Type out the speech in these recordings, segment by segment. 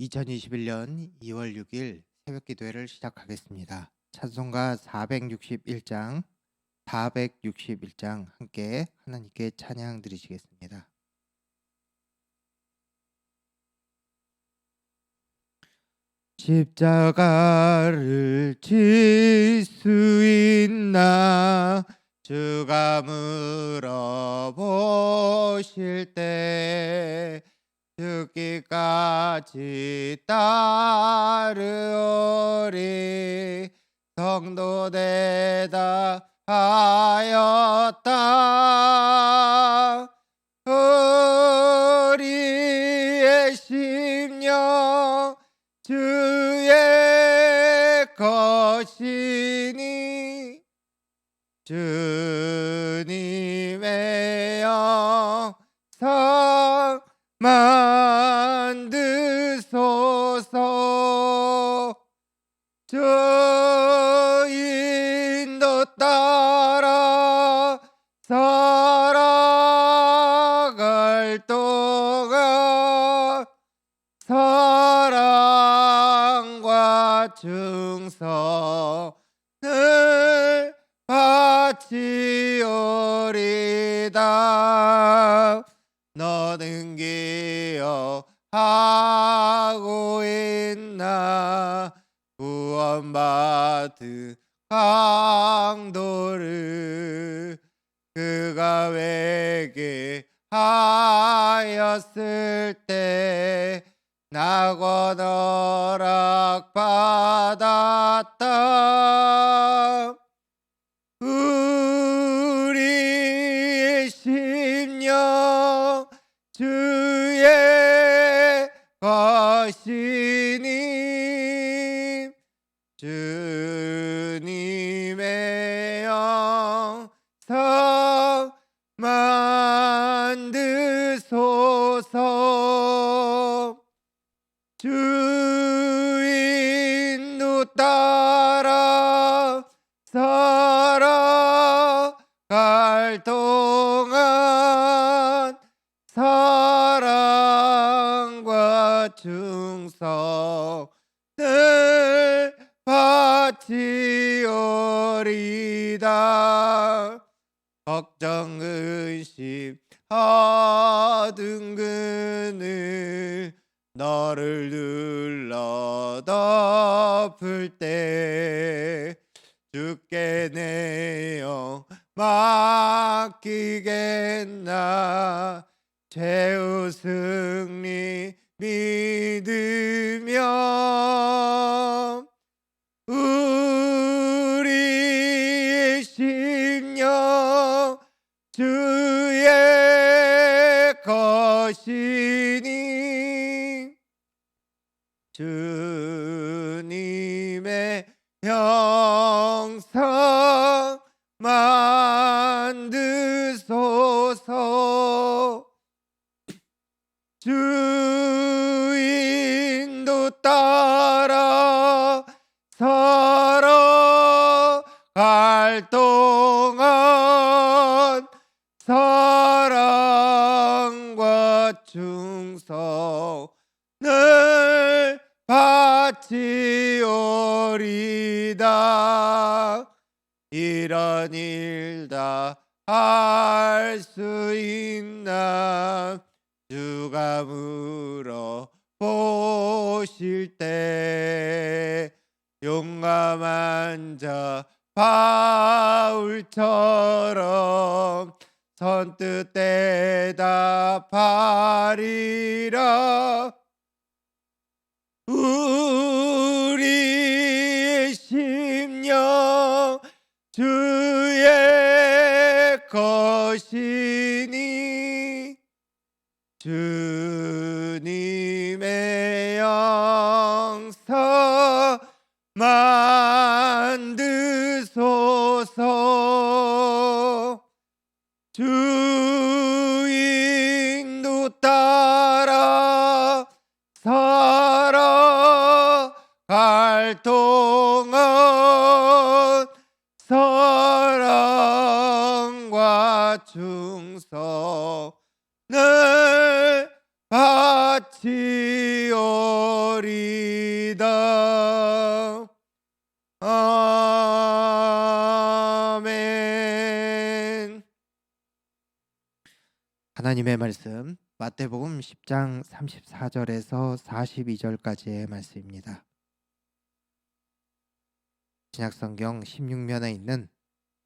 2021년 2월 6일 새벽 기도회를 시작하겠습니다. 찬송가 461장, 461장 함께 하나님께 찬양 드리시겠습니다. 십자가를 질 수 있나 주가 물어보실 때 죽기까지 따르오리. 성도 대답하였다. 우리의 심령 주의 것이니 주님의 영성 만드소서. 주 인도 따라 살아갈 동안 사랑과 충성을 바치오리다. 너는 기억하고 있나 구원받은 강도를 그가 회개하였을 때 낙원 허락받았다. 우리의 심령 주의 것이니 주님의 영성 만드소서. 주인도 따라 살아갈 동안 사랑과 충성을 바치오리다. 걱정 근심 어두운 그늘 너를 눌러 덮을 때 주께 내 영 맡기겠나. 최후 승리 믿으며 우리 심령 주의 것이니 주님의 영성 만드소서. 주인도 따라 살아갈 동안 사랑과 충성을 바치오리다. 이런 일 다 할 수 있나 주가 물어보실 때 용감한 자 바울처럼 선뜻 대답하리라. 우리의 심령 주의 것이니 주님의 영성 만드소서. 주인도 따라 살아갈 동안 사랑과 충성을 바치오리다. 되리이다. 아멘. 하나님의 말씀 마태복음 10장 34절에서 42절까지의 말씀입니다. 신약성경 16면에 있는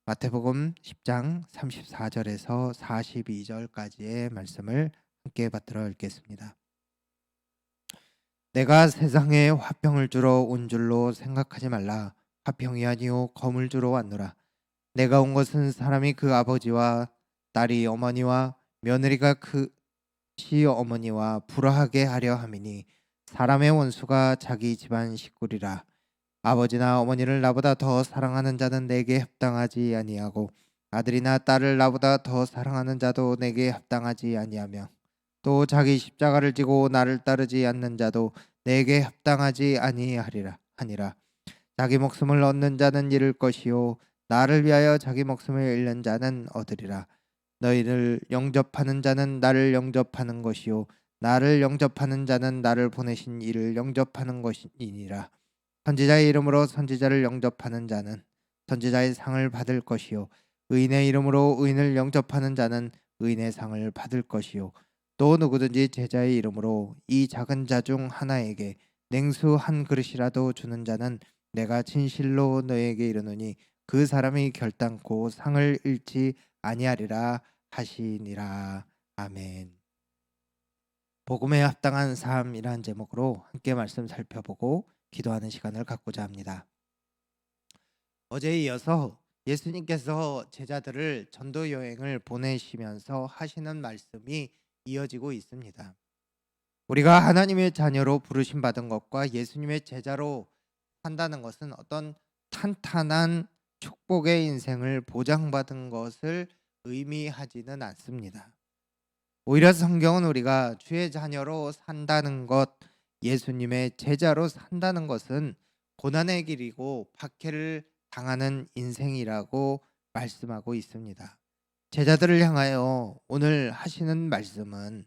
마태복음 10장 34절에서 42절까지의 말씀을 함께 받들어 읽겠습니다. 내가 세상에 화평을 주러 온 줄로 생각하지 말라. 화평이 아니요 검을 주러 왔노라. 내가 온 것은 사람이 그 아버지와 딸이 어머니와 며느리가 그 시어머니와 불화하게 하려 함이니 사람의 원수가 자기 집안 식구리라. 아버지나 어머니를 나보다 더 사랑하는 자는 내게 합당하지 아니하고 아들이나 딸을 나보다 더 사랑하는 자도 내게 합당하지 아니하며 또 자기 십자가를 지고 나를 따르지 않는 자도 내게 합당하지 아니하니라. 자기 목숨을 얻는 자는 잃을 것이요 나를 위하여 자기 목숨을 잃는 자는 얻으리라. 너희를 영접하는 자는 나를 영접하는 것이요 나를 영접하는 자는 나를 보내신 이를 영접하는 것이니라. 선지자의 이름으로 선지자를 영접하는 자는 선지자의 상을 받을 것이요 의인의 이름으로 의인을 영접하는 자는 의인의 상을 받을 것이요 또 누구든지 제자의 이름으로 이 작은 자 중 하나에게 냉수 한 그릇이라도 주는 자는 내가 진실로 너에게 이르노니 그 사람이 결단코 상을 잃지 아니하리라 하시니라. 아멘. 복음에 합당한 삶이란 제목으로 함께 말씀 살펴보고 기도하는 시간을 갖고자 합니다. 어제에 이어서 예수님께서 제자들을 전도 여행을 보내시면서 하시는 말씀이 이어지고 있습니다. 우리가 하나님의 자녀로 부르심 받은 것과 예수님의 제자로 산다는 것은 어떤 탄탄한 축복의 인생을 보장받은 것을 의미하지는 않습니다. 오히려 성경은 우리가 주의 자녀로 산다는 것, 예수님의 제자로 산다는 것은 고난의 길이고 박해를 당하는 인생이라고 말씀하고 있습니다. 제자들을 향하여 오늘 하시는 말씀은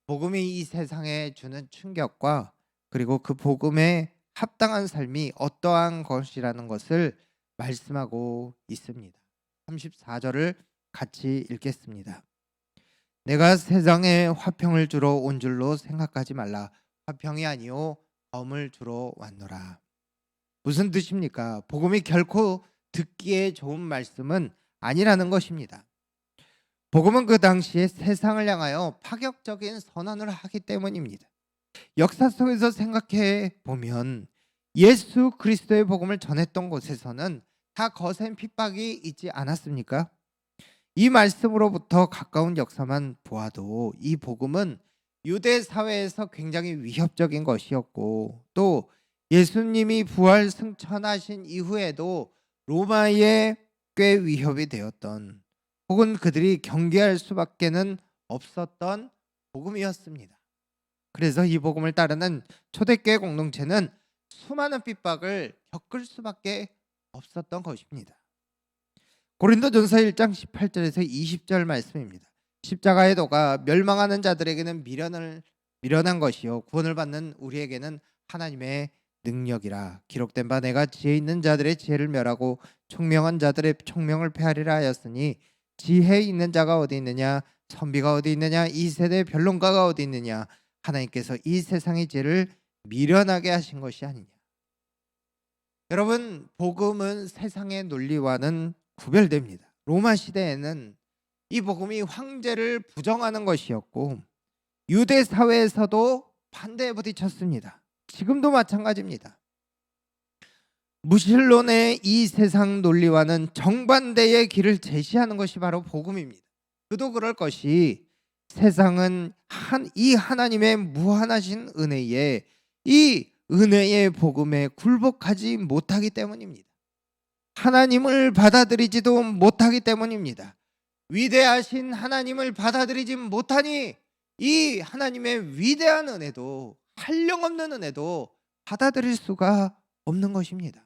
복음이 이 세상에 주는 충격과 그리고 그 복음에 합당한 삶이 어떠한 것이라는 것을 말씀하고 있습니다. 34절을 같이 읽겠습니다. 내가 세상에 화평을 주러 온 줄로 생각하지 말라. 화평이 아니요 검을 주러 왔노라. 무슨 뜻입니까? 복음이 결코 듣기에 좋은 말씀은 아니라는 것입니다. 복음은 그 당시에 세상을 향하여 파격적인 선언을 하기 때문입니다. 역사 속에서 생각해 보면 예수 그리스도의 복음을 전했던 곳에서는 다 거센 핍박이 있지 않았습니까? 이 말씀으로부터 가까운 역사만 보아도 이 복음은 유대 사회에서 굉장히 위협적인 것이었고 또 예수님이 부활 승천하신 이후에도 로마에 꽤 위협이 되었던 혹은 그들이 경계할 수밖에는 없었던 복음이었습니다. 그래서 이 복음을 따르는 초대교회 공동체는 수많은 핍박을 겪을 수밖에 없었던 것입니다. 고린도전서 1장 18절에서 20절 말씀입니다. 십자가의 도가 멸망하는 자들에게는 미련한 것이요 구원을 받는 우리에게는 하나님의 능력이라. 기록된 바 내가 지혜 있는 자들의 지혜를 멸하고 총명한 자들의 총명을 폐하리라 하였으니 지혜 있는 자가 어디 있느냐 선비가 어디 있느냐 이 세대의 변론가가 어디 있느냐 하나님께서 이 세상의 지혜를 미련하게 하신 것이 아니냐. 여러분, 복음은 세상의 논리와는 구별됩니다. 로마 시대에는 이 복음이 황제를 부정하는 것이었고 유대 사회에서도 반대에 부딪혔습니다. 지금도 마찬가지입니다. 무신론의 이 세상 논리와는 정반대의 길을 제시하는 것이 바로 복음입니다. 그도 그럴 것이 세상은 이 하나님의 무한하신 은혜에 이 은혜의 복음에 굴복하지 못하기 때문입니다. 하나님을 받아들이지도 못하기 때문입니다. 위대하신 하나님을 받아들이지 못하니 이 하나님의 위대한 은혜도 한량없는 은혜도 받아들일 수가 없는 것입니다.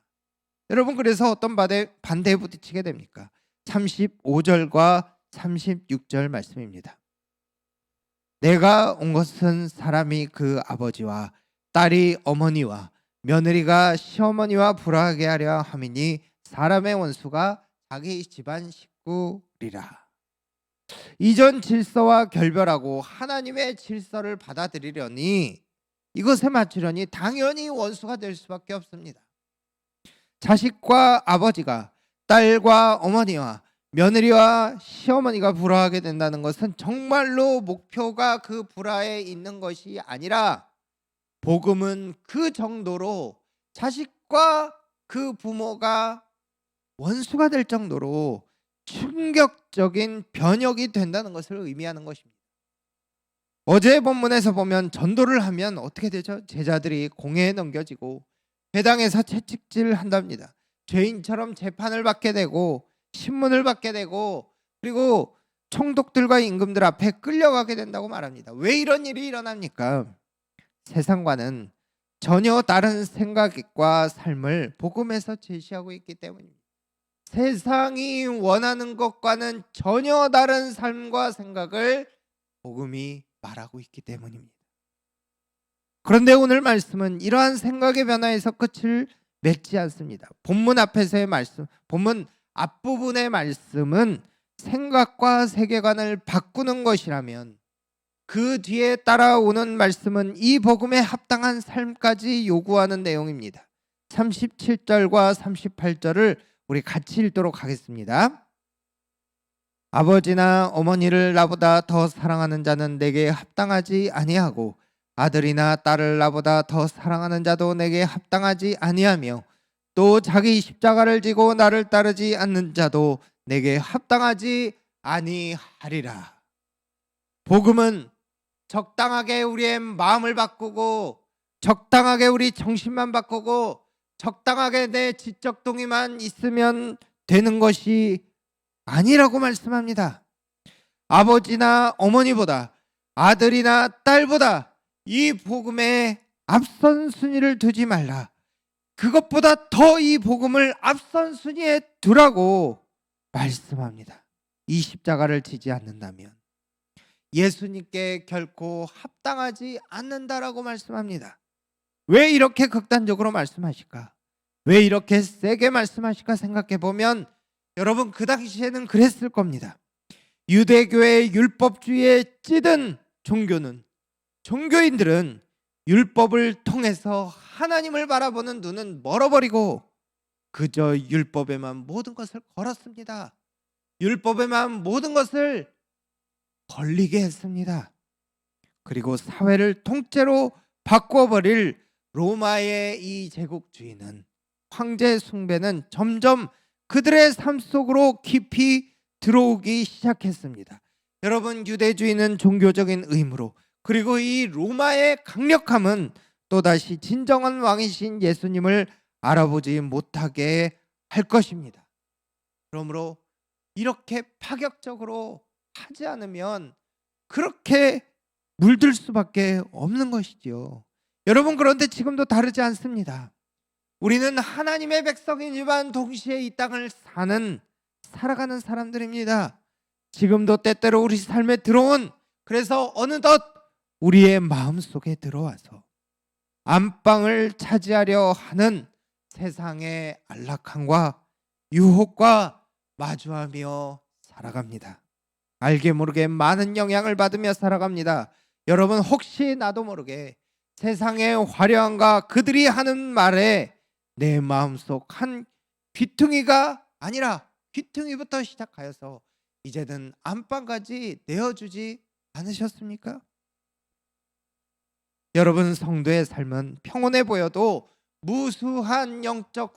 여러분, 그래서 어떤 반대에 부딪히게 됩니까? 35절과 36절 말씀입니다. 내가 온 것은 사람이 그 아버지와 딸이 어머니와 며느리가 시어머니와 불화하게 하려 함이니 사람의 원수가 자기 집안 식구리라. 이전 질서와 결별하고 하나님의 질서를 받아들이려니 이것에 맞추려니 당연히 원수가 될 수밖에 없습니다. 자식과 아버지가 딸과 어머니와 며느리와 시어머니가 불화하게 된다는 것은 정말로 목표가 그 불화에 있는 것이 아니라 복음은 그 정도로 자식과 그 부모가 원수가 될 정도로 충격적인 변혁이 된다는 것을 의미하는 것입니다. 어제 본문에서 보면 전도를 하면 어떻게 되죠? 제자들이 공회에 넘겨지고 회당에서 채찍질 한답니다. 죄인처럼 재판을 받게 되고 신문을 받게 되고 그리고 총독들과 임금들 앞에 끌려가게 된다고 말합니다. 왜 이런 일이 일어납니까? 세상과는 전혀 다른 생각과 삶을 복음에서 제시하고 있기 때문입니다. 세상이 원하는 것과는 전혀 다른 삶과 생각을 복음이 말하고 있기 때문입니다. 그런데 오늘 말씀은 이러한 생각의 변화에서 끝을 맺지 않습니다. 본문 앞에서의 말씀, 본문 앞부분의 말씀은 생각과 세계관을 바꾸는 것이라면 그 뒤에 따라오는 말씀은 이 복음에 합당한 삶까지 요구하는 내용입니다. 37절과 38절을 우리 같이 읽도록 하겠습니다. 아버지나 어머니를 나보다 더 사랑하는 자는 내게 합당하지 아니하고 아들이나 딸을 나보다 더 사랑하는 자도 내게 합당하지 아니하며 또 자기 십자가를 지고 나를 따르지 않는 자도 내게 합당하지 아니하리라. 복음은 적당하게 우리의 마음을 바꾸고 적당하게 우리 정신만 바꾸고 적당하게 내 지적 동의만 있으면 되는 것이 아니라고 말씀합니다. 아버지나 어머니보다 아들이나 딸보다 이 복음에 앞선 순위를 두지 말라. 그것보다 더 이 복음을 앞선 순위에 두라고 말씀합니다. 이 십자가를 지지 않는다면 예수님께 결코 합당하지 않는다라고 말씀합니다. 왜 이렇게 극단적으로 말씀하실까? 왜 이렇게 세게 말씀하실까 생각해 보면 여러분 그 당시에는 그랬을 겁니다. 유대교의 율법주의에 찌든 종교인들은 율법을 통해서 하나님을 바라보는 눈은 멀어버리고 그저 율법에만 모든 것을 걸었습니다. 율법에만 모든 것을 걸리게 했습니다. 그리고 사회를 통째로 바꿔버릴 로마의 이 제국주의는 황제 숭배는 점점 그들의 삶 속으로 깊이 들어오기 시작했습니다. 여러분 유대주의는 종교적인 의무로 그리고 이 로마의 강력함은 또다시 진정한 왕이신 예수님을 알아보지 못하게 할 것입니다. 그러므로 이렇게 파격적으로 하지 않으면 그렇게 물들 수밖에 없는 것이지요. 여러분 그런데 지금도 다르지 않습니다. 우리는 하나님의 백성이지만 동시에 이 땅을 살아가는 사람들입니다. 지금도 때때로 우리 삶에 들어온 그래서 어느덧 우리의 마음속에 들어와서 안방을 차지하려 하는 세상의 안락함과 유혹과 마주하며 살아갑니다. 알게 모르게 많은 영향을 받으며 살아갑니다. 여러분 혹시 나도 모르게 세상의 화려함과 그들이 하는 말에 내 마음속 한 귀퉁이가 아니라 귀퉁이부터 시작하여서 이제는 안방까지 내어주지 않으셨습니까? 여러분 성도의 삶은 평온해 보여도 무수한 영적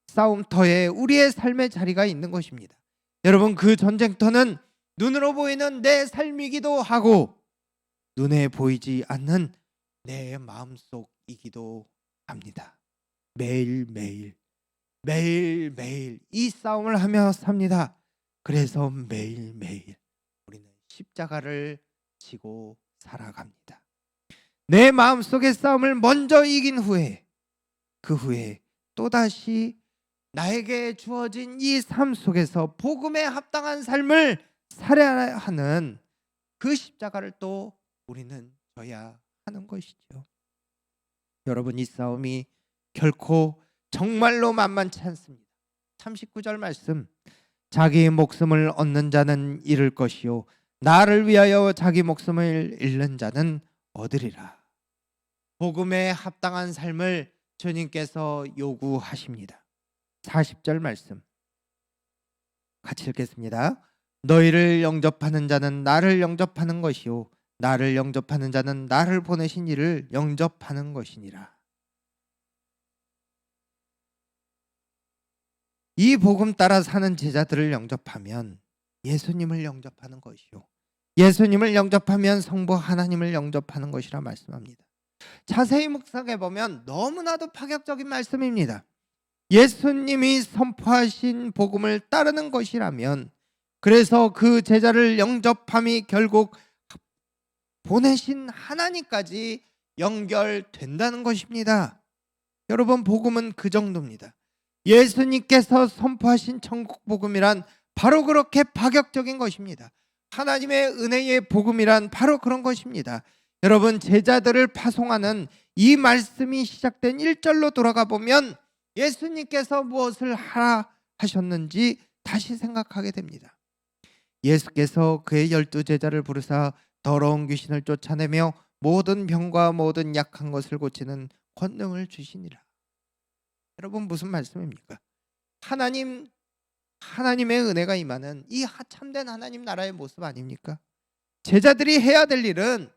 싸움터에 우리의 삶의 자리가 있는 것입니다. 여러분 그 전쟁터는 눈으로 보이는 내 삶이기도 하고 눈에 보이지 않는 내 마음속이기도 합니다. 매일매일 이 싸움을 하며 삽니다. 그래서 매일매일 우리는 십자가를 지고 살아갑니다. 내 마음속의 싸움을 먼저 이긴 후에 그 후에 또다시 나에게 주어진 이 삶 속에서 복음에 합당한 삶을 살아야 하는 그 십자가를 또 우리는 져야 하는 것이죠. 여러분, 이 싸움이 결코 정말로 만만치 않습니다. 39절 말씀, 자기 목숨을 얻는 자는 잃을 것이요 나를 위하여 자기 목숨을 잃는 자는 얻으리라. 복음에 합당한 삶을 주님께서 요구하십니다. 40절 말씀 같이 읽겠습니다. 너희를 영접하는 자는 나를 영접하는 것이요 나를 영접하는 자는 나를 보내신 이를 영접하는 것이니라. 이 복음 따라 사는 제자들을 영접하면 예수님을 영접하는 것이요 예수님을 영접하면 성부 하나님을 영접하는 것이라 말씀합니다. 자세히 묵상해 보면 너무나도 파격적인 말씀입니다. 예수님이 선포하신 복음을 따르는 것이라면, 그래서 그 제자를 영접함이 결국 보내신 하나님까지 연결된다는 것입니다. 여러분, 복음은 그 정도입니다. 예수님께서 선포하신 천국 복음이란 바로 그렇게 파격적인 것입니다. 하나님의 은혜의 복음이란 바로 그런 것입니다. 여러분, 제자들을 파송하는 이 말씀이 시작된 1절로 돌아가 보면 예수님께서 무엇을 하라 하셨는지 다시 생각하게 됩니다. 예수께서 그의 12제자를 부르사 더러운 귀신을 쫓아내며 모든 병과 모든 약한 것을 고치는 권능을 주시니라. 여러분, 무슨 말씀입니까? 하나님의 은혜가 임하는 이 참된 하나님 나라의 모습 아닙니까? 제자들이 해야 될 일은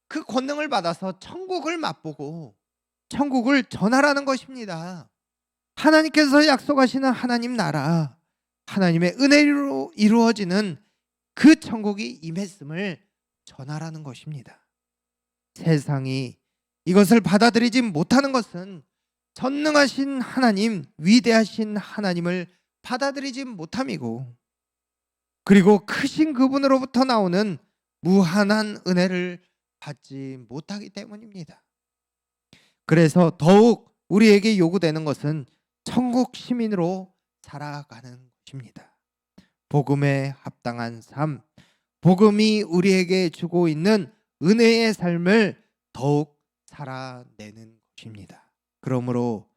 그 권능을 받아서 천국을 맛보고 천국을 전하라는 것입니다. 하나님께서 약속하시는 하나님 나라, 하나님의 은혜로 이루어지는 그 천국이 임했음을 전하라는 것입니다. 세상이 이것을 받아들이지 못하는 것은 전능하신 하나님, 위대하신 하나님을 받아들이지 못함이고, 그리고 크신 그분으로부터 나오는 무한한 은혜를 받지 못하기 때문입니다. 그래서 더욱 우리에게 요구되는 것은 천국 시민으로 살아가는 것입니다. 복음에 합당한 삶, 복음이 우리에게 주고 있는 은혜의 삶을 더욱 살아내는 것입니다. 그러므로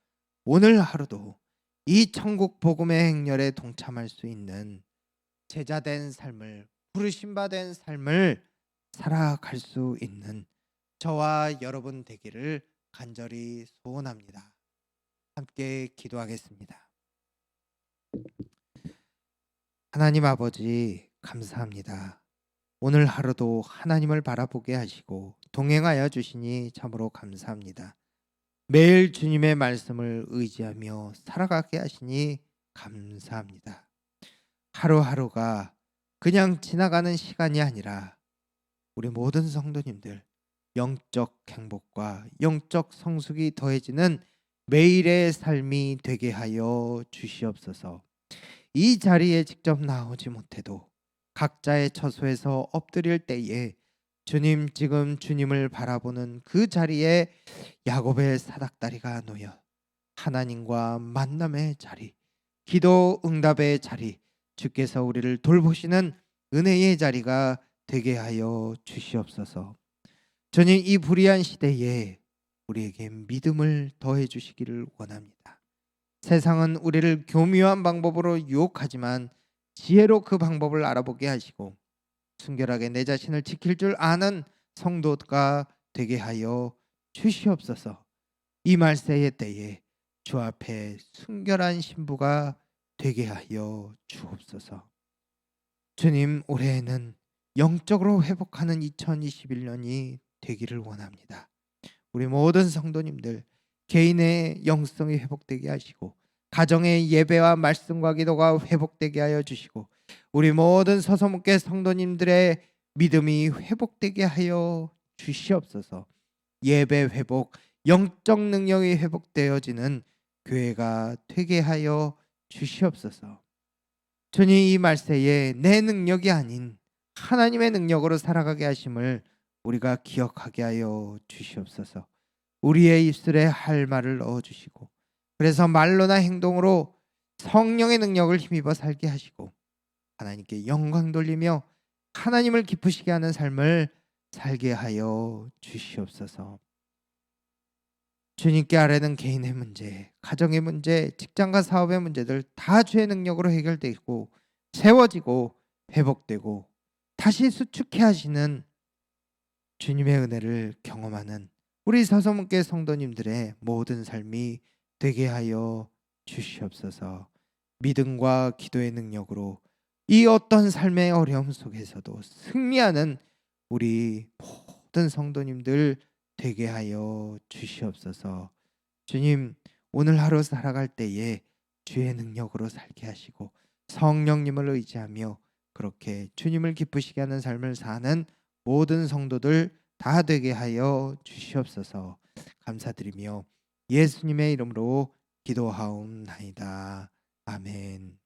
오늘 하루도 이 천국 복음의 행렬에 동참할 수 있는 제자된 삶을, 부르심받은 삶을 살아갈 수 있는 저와 여러분 되기를 간절히 소원합니다. 함께 기도하겠습니다. 하나님 아버지, 감사합니다. 오늘 하루도 하나님을 바라보게 하시고 동행하여 주시니 참으로 감사합니다. 매일 주님의 말씀을 의지하며 살아가게 하시니 감사합니다. 하루하루가 그냥 지나가는 시간이 아니라 우리 모든 성도님들 영적 행복과 영적 성숙이 더해지는 매일의 삶이 되게 하여 주시옵소서. 이 자리에 직접 나오지 못해도 각자의 처소에서 엎드릴 때에 주님, 지금 주님을 바라보는 그 자리에 야곱의 사닥다리가 놓여 하나님과 만남의 자리, 기도 응답의 자리, 주께서 우리를 돌보시는 은혜의 자리가 되게 하여 주시옵소서. 주님, 이 불의한 시대에 우리에게 믿음을 더해 주시기를 원합니다. 세상은 우리를 교묘한 방법으로 유혹하지만 지혜로 그 방법을 알아보게 하시고 순결하게 내 자신을 지킬 줄 아는 성도가 되게 하여 주시옵소서. 이 말세의 때에 주 앞에 순결한 신부가 되게 하여 주옵소서. 주님, 올해에는 영적으로 회복하는 2021년이 되기를 원합니다. 우리 모든 성도님들 개인의 영성이 회복되게 하시고 가정의 예배와 말씀과 기도가 회복되게 하여 주시고 우리 모든 서서목회 성도님들의 믿음이 회복되게 하여 주시옵소서. 예배 회복, 영적 능력이 회복되어지는 교회가 되게 하여 주시옵소서. 주님, 이 말세에 내 능력이 아닌 하나님의 능력으로 살아가게 하심을 우리가 기억하게 하여 주시옵소서. 우리의 입술에 할 말을 넣어주시고 그래서 말로나 행동으로 성령의 능력을 힘입어 살게 하시고 하나님께 영광 돌리며 하나님을 기쁘시게 하는 삶을 살게 하여 주시옵소서. 주님께 아뢰는 개인의 문제, 가정의 문제, 직장과 사업의 문제들 다 주의 능력으로 해결되고 세워지고 회복되고 다시 수축해 하시는 주님의 은혜를 경험하는 우리 서서문교회 성도님들의 모든 삶이 되게 하여 주시옵소서. 믿음과 기도의 능력으로 이 어떤 삶의 어려움 속에서도 승리하는 우리 모든 성도님들 되게 하여 주시옵소서. 주님, 오늘 하루 살아갈 때에 주의 능력으로 살게 하시고 성령님을 의지하며 그렇게 주님을 기쁘시게 하는 삶을 사는 모든 성도들 다 되게 하여 주시옵소서. 감사드리며 예수님의 이름으로 기도하옵나이다. 아멘.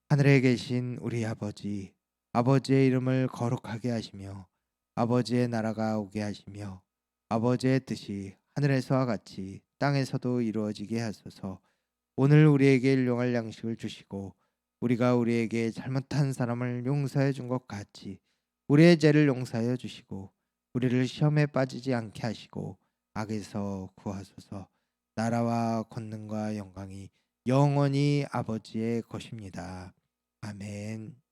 하늘에 계신 우리 아버지, 아버지의 이름을 거룩하게 하시며 아버지의 나라가 오게 하시며 아버지의 뜻이 하늘에서와 같이 땅에서도 이루어지게 하소서. 오늘 우리에게 일용할 양식을 주시고 우리가 우리에게 잘못한 사람을 용서해 준 것 같이 우리의 죄를 용서하여 주시고 우리를 시험에 빠지지 않게 하시고 악에서 구하소서. 나라와 권능과 영광이 영원히 아버지의 것입니다. 아멘.